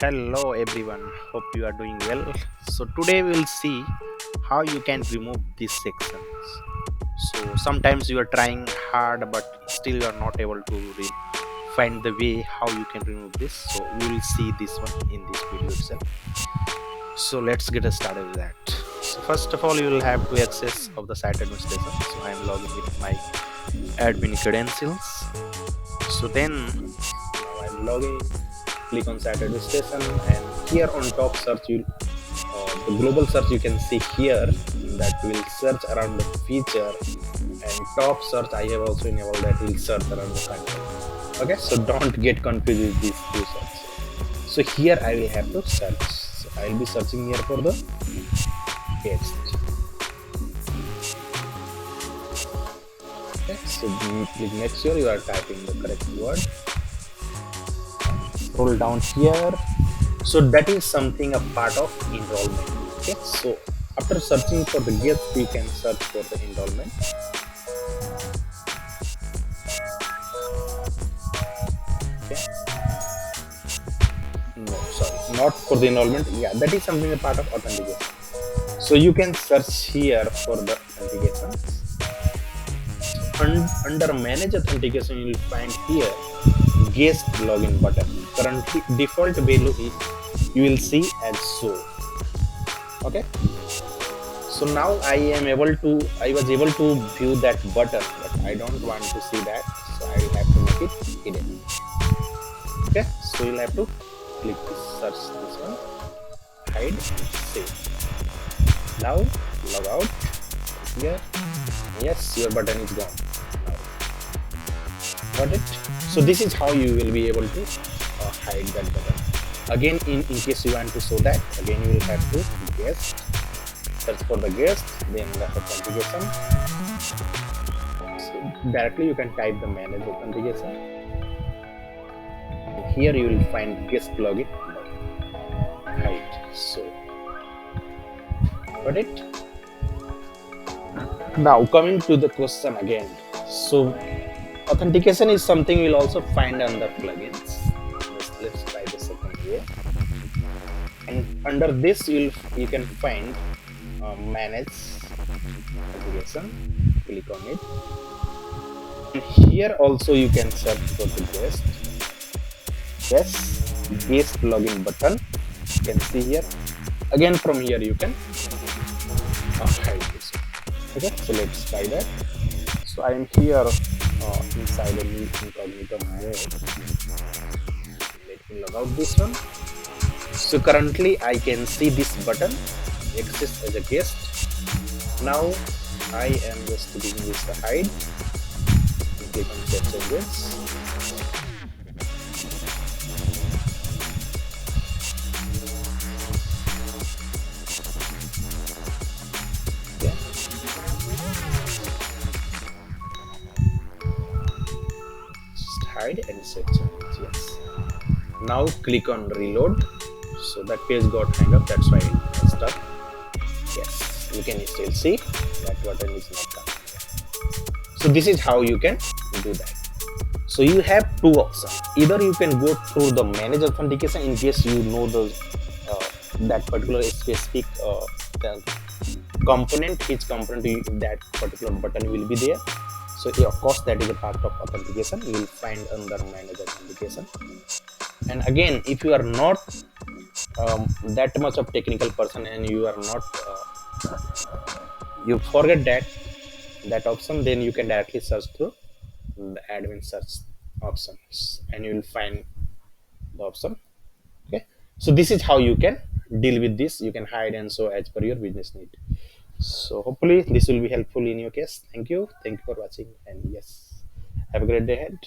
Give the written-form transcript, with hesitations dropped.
Hello everyone, hope you are doing well. So today we will see how you can remove these sections. So sometimes you are trying hard but still you are not able to find the way how you can remove this. So we will see this one in this video itself. So let's get started with that. So first of all you will have to access of the site administration. So I am logging with my admin credentials. So then now I'm logging, click on site administration, and here on top search you the global search you can see here that will search around the feature, and top search I have also enabled that will search around the content. Okay, so don't get confused with these two search. So here I will have to search. So I will be searching here for the text. Okay, so please make sure you are typing the correct word. Scroll down here. So that is something a part of enrollment. Okay, so after searching for the guest you can search for the enrollment. Okay, no, sorry, not for the enrollment. Yeah, that is something a part of authentication. So you can search here for the authentication. Under manage authentication you will find here guest login button. Currently default value is you will see as so. Okay, so now I was able to view that button, but I don't want to see that, so I will have to make it hidden. Okay, so you'll have to click this, search this one, hide and save. Now log out here. Yes, your button is gone. Got it? So this is how you will be able to hide that button. Again, in case you want to show that, again you will have to guest, search for the guest, then the authentication. So directly you can type the manage authentication. And here you will find guest login, hide. So got it? Now coming to the question again. So authentication is something you'll also find under plugins. Let's try the second way. And under this you can find manage authentication. Click on it. And here also you can search for the guest. Yes, guest login button. You can see here. Again from here you can hide this. Okay, so let's try that. So I am here inside a new incognito mode. Let me log out this one. So currently I can see this button exists as a guest. Now I am just giving this a hide. Click on set changes. Yeah. Just hide and set changes. Yes. Now click on reload. So that page got hung up, that's why it's stuck. Yes, you can still see that button is not coming. So this is how you can do that. So you have two options. Either you can go through the manage authentication in case you know the that particular specific component, each component that particular button will be there. So yeah, of course that is a part of authentication. You will find under manage authentication. And again, if you are not that much of technical person and you are not you forget that option, then you can directly search through the admin search options and you will find the option. Okay, so this is how you can deal with this. You can hide and show as per your business need. So hopefully this will be helpful in your case. Thank you for watching, and yes, have a great day ahead.